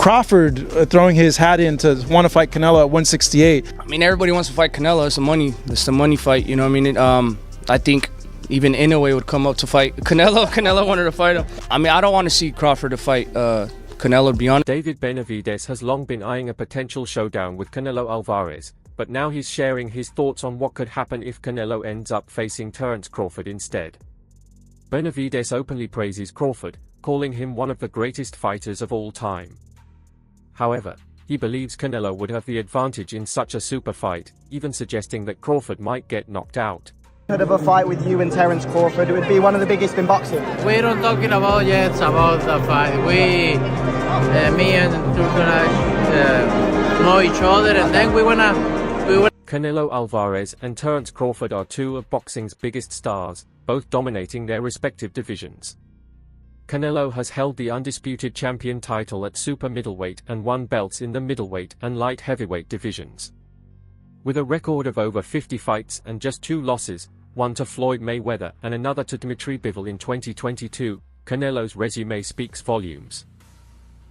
Crawford throwing his hat in to want to fight Canelo at 168. I mean, everybody wants to fight Canelo. It's a money fight. You know what I mean? I think even Inoue would come up to fight Canelo. Canelo wanted to fight him. I mean, I don't want to see Crawford to fight Canelo, to be honest. David Benavidez has long been eyeing a potential showdown with Canelo Alvarez, but now he's sharing his thoughts on what could happen if Canelo ends up facing Terence Crawford instead. Benavidez openly praises Crawford, calling him one of the greatest fighters of all time. However, he believes Canelo would have the advantage in such a super fight, even suggesting that Crawford might get knocked out. Of a fight with you and Terence Crawford, it would be one of the biggest in boxing. We're not talking about yet about the fight. Me and we're gonna know each other, and then we wanna. Canelo Alvarez and Terence Crawford are two of boxing's biggest stars, both dominating their respective divisions. Canelo has held the undisputed champion title at super middleweight and won belts in the middleweight and light heavyweight divisions. With a record of over 50 fights and just 2 losses, one to Floyd Mayweather and another to Dmitry Bivol in 2022, Canelo's resume speaks volumes.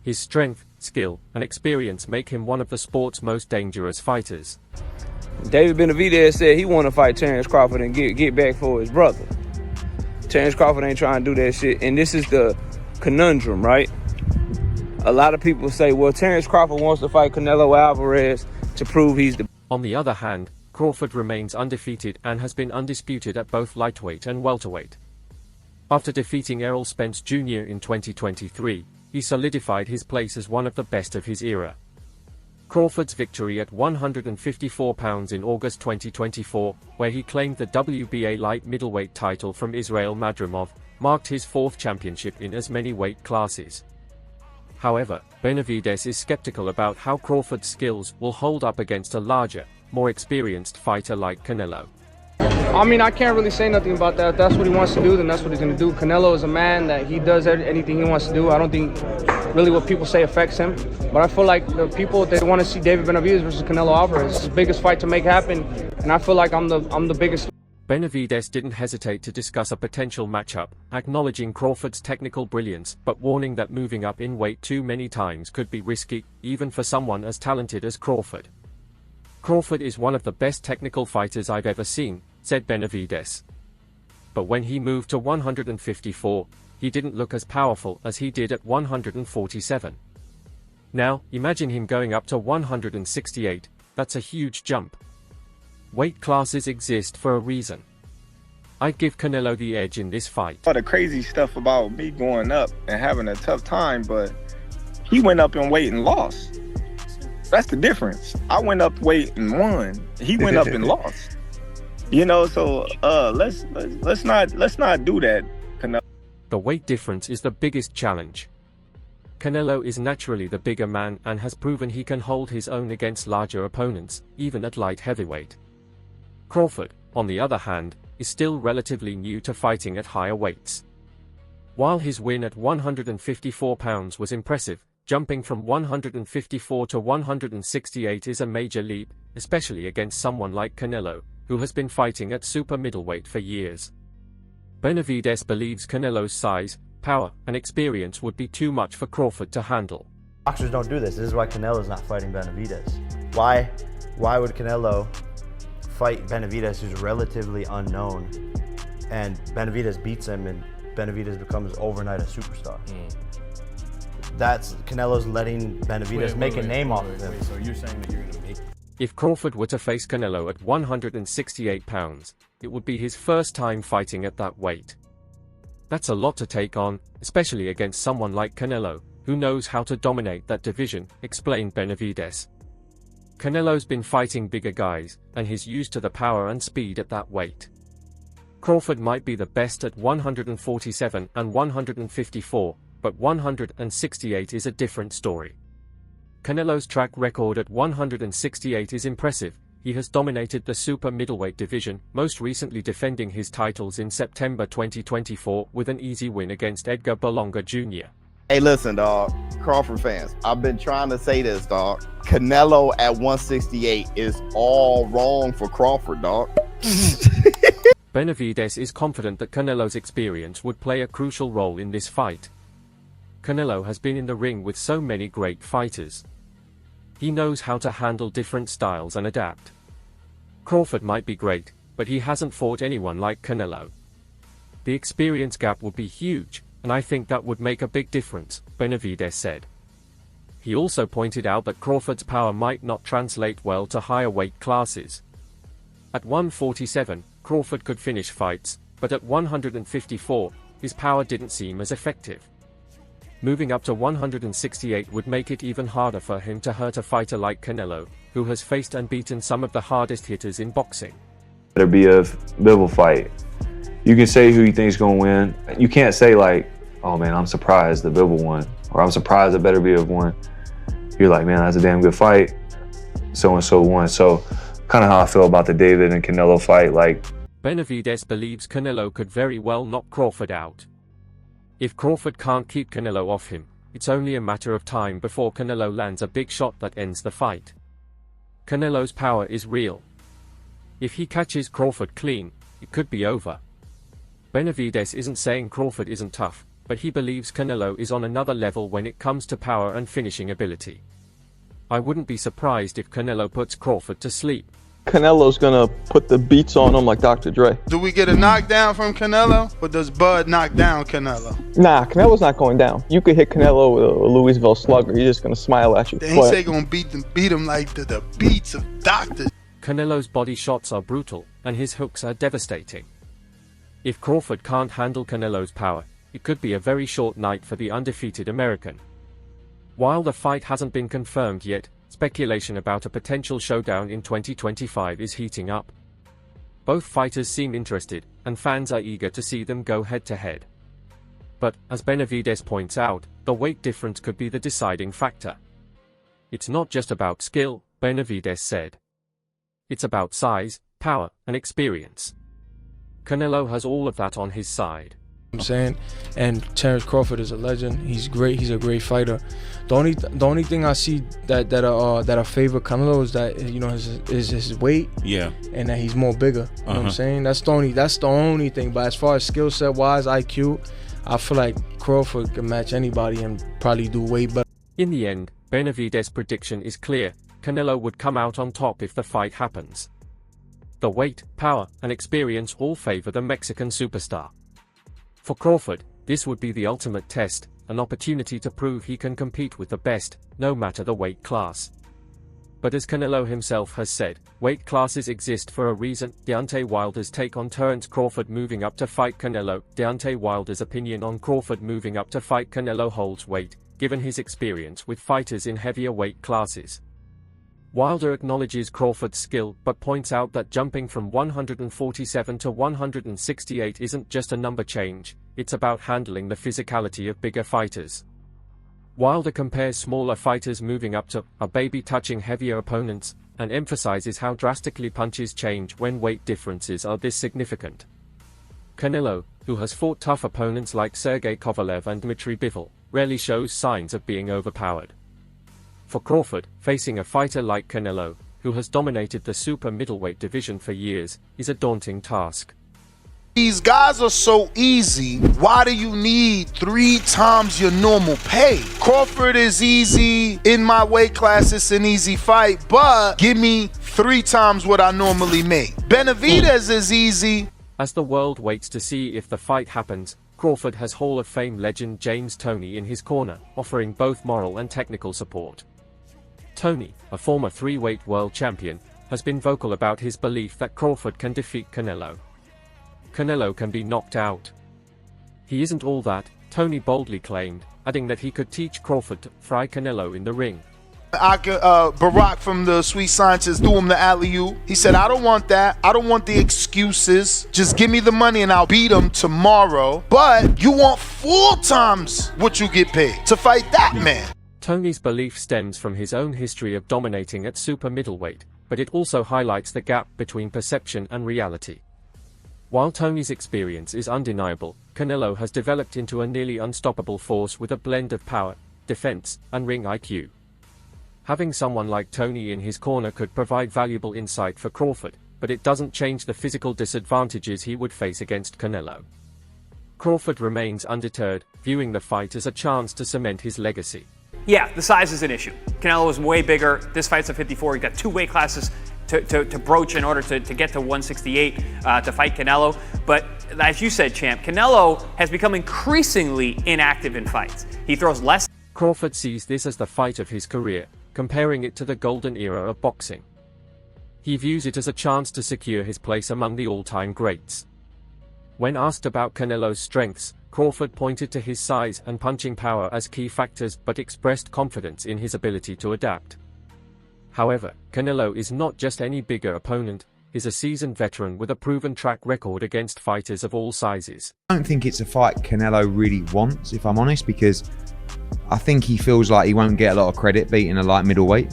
His strength, skill, and experience make him one of the sport's most dangerous fighters. David Benavidez said he want to fight Terence Crawford and get back for his brother. Terence Crawford ain't trying to do that shit, and this is the conundrum, right? A lot of people say, well, Terence Crawford wants to fight Canelo Alvarez to prove he's the... On the other hand, Crawford remains undefeated and has been undisputed at both lightweight and welterweight. After defeating Errol Spence Jr. in 2023, he solidified his place as one of the best of his era. Crawford's victory at 154 pounds in August 2024, where he claimed the WBA light middleweight title from Israel Madrimov, marked his 4th championship in as many weight classes. However, Benavidez is skeptical about how Crawford's skills will hold up against a larger, more experienced fighter like Canelo. I mean, I can't really say nothing about that. If that's what he wants to do, then that's what he's going to do. Canelo is a man that he does anything he wants to do. I don't think really what people say affects him. But I feel like the people, they want to see David Benavidez versus Canelo Alvarez. It's the biggest fight to make happen, and I feel like I'm the biggest. Benavidez didn't hesitate to discuss a potential matchup, acknowledging Crawford's technical brilliance but warning that moving up in weight too many times could be risky, even for someone as talented as Crawford. Crawford is one of the best technical fighters I've ever seen, said Benavidez. But when he moved to 154, he didn't look as powerful as he did at 147. Now, imagine him going up to 168, that's a huge jump. Weight classes exist for a reason. I'd give Canelo the edge in this fight. The crazy stuff about me going up and having a tough time, but he went up in weight and lost. That's the difference. I went up weight and won. He went up and lost. You know, so let's not do that, Canelo. The weight difference is the biggest challenge. Canelo is naturally the bigger man and has proven he can hold his own against larger opponents, even at light heavyweight. Crawford, on the other hand, is still relatively new to fighting at higher weights. While his win at 154 pounds was impressive, jumping from 154 to 168 is a major leap, especially against someone like Canelo, who has been fighting at super middleweight for years. Benavidez believes Canelo's size, power, and experience would be too much for Crawford to handle. Boxers don't do this. This is why Canelo's not fighting Benavidez. Why would Canelo fight Benavidez, who's relatively unknown, and Benavidez beats him and Benavidez becomes overnight a superstar? That's Canelo's letting Benavidez make a name off of him. So you're saying that you're going to make... If Crawford were to face Canelo at 168 pounds, it would be his first time fighting at that weight. That's a lot to take on, especially against someone like Canelo, who knows how to dominate that division, explained Benavidez. Canelo's been fighting bigger guys, and he's used to the power and speed at that weight. Crawford might be the best at 147 and 154, but 168 is a different story. Canelo's track record at 168 is impressive. He has dominated the super middleweight division, most recently defending his titles in September 2024 with an easy win against Edgar Berlanga Jr. Hey, listen, dog. Crawford fans, I've been trying to say this, dog. Canelo at 168 is all wrong for Crawford, dog. Benavidez is confident that Canelo's experience would play a crucial role in this fight. Canelo has been in the ring with so many great fighters. He knows how to handle different styles and adapt. Crawford might be great, but he hasn't fought anyone like Canelo. The experience gap would be huge, and I think that would make a big difference, Benavidez said. He also pointed out that Crawford's power might not translate well to higher weight classes. At 147, Crawford could finish fights, but at 154, his power didn't seem as effective. Moving up to 168 would make it even harder for him to hurt a fighter like Canelo, who has faced and beaten some of the hardest hitters in boxing. Better be a Bivol fight. You can say who you think is going to win. You can't say like, oh man, I'm surprised the Bivol won, or I'm surprised the Better Be of won. You're like, man, that's a damn good fight. So-and-so won. So kind of how I feel about the David and Canelo fight. Like, Benavidez believes Canelo could very well knock Crawford out. If Crawford can't keep Canelo off him, it's only a matter of time before Canelo lands a big shot that ends the fight. Canelo's power is real. If he catches Crawford clean, it could be over. Benavidez isn't saying Crawford isn't tough, but he believes Canelo is on another level when it comes to power and finishing ability. I wouldn't be surprised if Canelo puts Crawford to sleep. Canelo's gonna put the beats on him like Dr. Dre. Do we get a knockdown from Canelo, or does Bud knock down Canelo? Nah, Canelo's not going down. You could hit Canelo with a Louisville slugger. He's just gonna smile at you. They ain't say gonna beat him like the beats of Dr. Canelo's body shots are brutal, and his hooks are devastating. If Crawford can't handle Canelo's power, it could be a very short night for the undefeated American. While the fight hasn't been confirmed yet, speculation about a potential showdown in 2025 is heating up. Both fighters seem interested, and fans are eager to see them go head-to-head. But, as Benavidez points out, the weight difference could be the deciding factor. It's not just about skill, Benavidez said. It's about size, power, and experience. Canelo has all of that on his side. I'm saying, and Terence Crawford is a legend. He's great. He's a great fighter. The only thing I see that I favor Canelo is that, you know, his weight. Yeah. And that he's more bigger. You know what I'm saying? That's the only thing. But as far as skill set wise, IQ, I feel like Crawford can match anybody and probably do way better. In the end, Benavidez's prediction is clear. Canelo would come out on top if the fight happens. The weight, power, and experience all favor the Mexican superstar. For Crawford, this would be the ultimate test, an opportunity to prove he can compete with the best, no matter the weight class. But as Canelo himself has said, weight classes exist for a reason. Deontay Wilder's take on Terence Crawford moving up to fight Canelo. Deontay Wilder's opinion on Crawford moving up to fight Canelo holds weight, given his experience with fighters in heavier weight classes. Wilder acknowledges Crawford's skill, but points out that jumping from 147 to 168 isn't just a number change, it's about handling the physicality of bigger fighters. Wilder compares smaller fighters moving up to a baby touching heavier opponents, and emphasizes how drastically punches change when weight differences are this significant. Canelo, who has fought tough opponents like Sergey Kovalev and Dmitry Bivol, rarely shows signs of being overpowered. For Crawford, facing a fighter like Canelo, who has dominated the super middleweight division for years, is a daunting task. These guys are so easy. Why do you need 3 times your normal pay? Crawford is easy. In my weight class, it's an easy fight, but give me 3 times what I normally make. Benavidez is easy. As the world waits to see if the fight happens, Crawford has Hall of Fame legend James Toney in his corner, offering both moral and technical support. Toney, a former 3-weight world champion, has been vocal about his belief that Crawford can defeat Canelo. Canelo can be knocked out. He isn't all that, Toney boldly claimed, adding that he could teach Crawford to fry Canelo in the ring. Barack from the Sweet Scientist threw him the alley-oop. He said, I don't want that. I don't want the excuses. Just give me the money and I'll beat him tomorrow. But you want 4 times what you get paid to fight that man. Toney's belief stems from his own history of dominating at super middleweight, but it also highlights the gap between perception and reality. While Toney's experience is undeniable, Canelo has developed into a nearly unstoppable force with a blend of power, defense, and ring IQ. Having someone like Toney in his corner could provide valuable insight for Crawford, but it doesn't change the physical disadvantages he would face against Canelo. Crawford remains undeterred, viewing the fight as a chance to cement his legacy. Yeah, the size is an issue. Canelo is way bigger. This fight's at 54. He's got 2 weight classes to broach in order to get to 168 to fight Canelo. But as you said, champ, Canelo has become increasingly inactive in fights. He throws less. Crawford sees this as the fight of his career, comparing it to the golden era of boxing. He views it as a chance to secure his place among the all-time greats. When asked about Canelo's strengths, Crawford pointed to his size and punching power as key factors but expressed confidence in his ability to adapt. However, Canelo is not just any bigger opponent, he's a seasoned veteran with a proven track record against fighters of all sizes. I don't think it's a fight Canelo really wants, if I'm honest, because I think he feels like he won't get a lot of credit beating a light middleweight.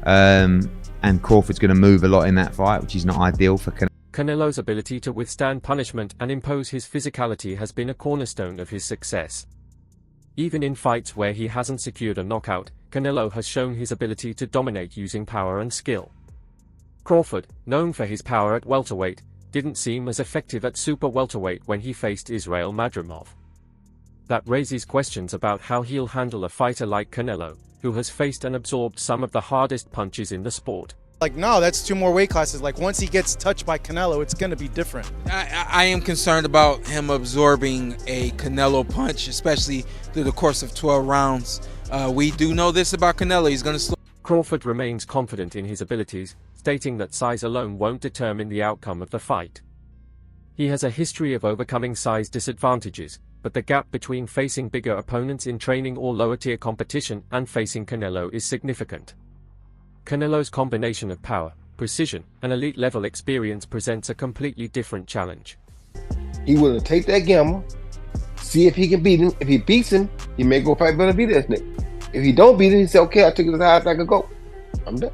And Crawford's going to move a lot in that fight, which is not ideal for Canelo. Canelo's ability to withstand punishment and impose his physicality has been a cornerstone of his success. Even in fights where he hasn't secured a knockout, Canelo has shown his ability to dominate using power and skill. Crawford, known for his power at welterweight, didn't seem as effective at super welterweight when he faced Israel Madrimov. That raises questions about how he'll handle a fighter like Canelo, who has faced and absorbed some of the hardest punches in the sport. Like, no, that's 2 more weight classes. Like, once he gets touched by Canelo, it's going to be different. I am concerned about him absorbing a Canelo punch, especially through the course of 12 rounds. We do know this about Canelo. He's going to slow. Crawford remains confident in his abilities, stating that size alone won't determine the outcome of the fight. He has a history of overcoming size disadvantages, but the gap between facing bigger opponents in training or lower-tier competition and facing Canelo is significant. Canelo's combination of power, precision, and elite-level experience presents a completely different challenge. He will take that gamble, see if he can beat him. If he beats him, he may go fight Benavidez next. If he don't beat him, he say, okay, I took it as high as I could go. I'm done.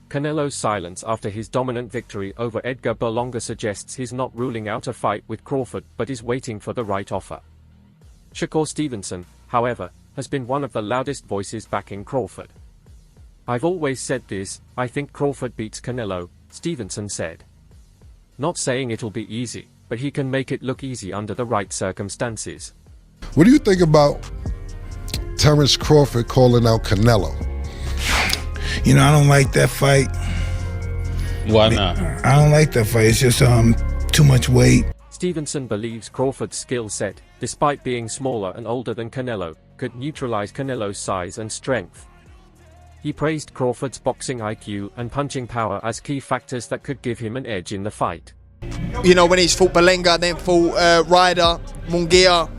Canelo's silence after his dominant victory over Edgar Berlanga suggests he's not ruling out a fight with Crawford but is waiting for the right offer. Shakur Stevenson, however, has been one of the loudest voices backing Crawford. "I've always said this, I think Crawford beats Canelo," Stevenson said. "Not saying it'll be easy, but he can make it look easy under the right circumstances." What do you think about Terence Crawford calling out Canelo? You know, I don't like that fight. Why not? I don't like that fight. It's just too much weight. Stevenson believes Crawford's skill set, despite being smaller and older than Canelo, could neutralize Canelo's size and strength. He praised Crawford's boxing IQ and punching power as key factors that could give him an edge in the fight. You know, when he's fought Berlanga, then fought Ryder, Munguia,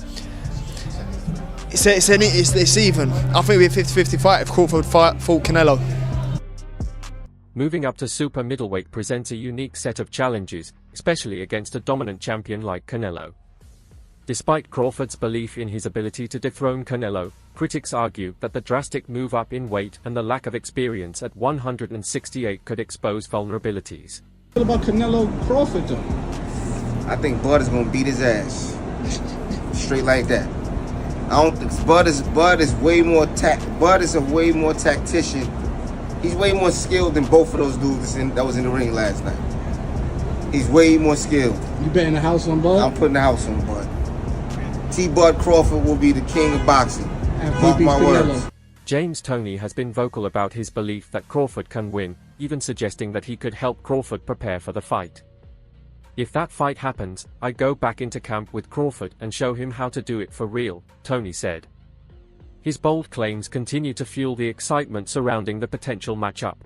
it's even. I think it'd be a 50-50 fight if Crawford fought Canelo. Moving up to super middleweight presents a unique set of challenges, especially against a dominant champion like Canelo. Despite Crawford's belief in his ability to dethrone Canelo, critics argue that the drastic move up in weight and the lack of experience at 168 could expose vulnerabilities. What about Canelo Crawford though? I think Bud is gonna beat his ass. Straight like that. I don't think Bud is way more Bud is a way more tactician. He's way more skilled than both of those dudes that was in the ring last night. He's way more skilled. You betting the house on Bud? I'm putting the house on Bud. Bud Crawford will be the king of boxing. Mark my words. James Toney has been vocal about his belief that Crawford can win, even suggesting that he could help Crawford prepare for the fight. "If that fight happens, I go back into camp with Crawford and show him how to do it for real," Toney said. His bold claims continue to fuel the excitement surrounding the potential matchup.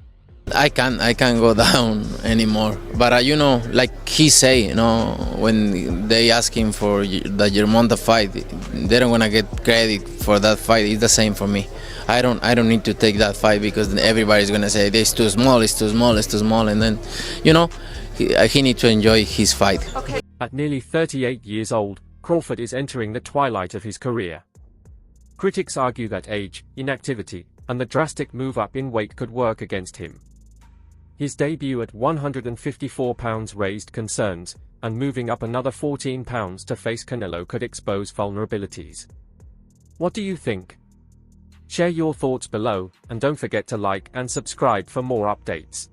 I can't go down anymore. But you know, like he say, you know, when they ask him for the Germonta fight, they don't wanna get credit for that fight. It's the same for me. I don't need to take that fight because everybody's gonna say it's too small, it's too small, it's too small, and then, you know, he needs to enjoy his fight. Okay. At nearly 38 years old, Crawford is entering the twilight of his career. Critics argue that age, inactivity, and the drastic move up in weight could work against him. His debut at 154 pounds raised concerns, and moving up another 14 pounds to face Canelo could expose vulnerabilities. What do you think? Share your thoughts below, and don't forget to like and subscribe for more updates.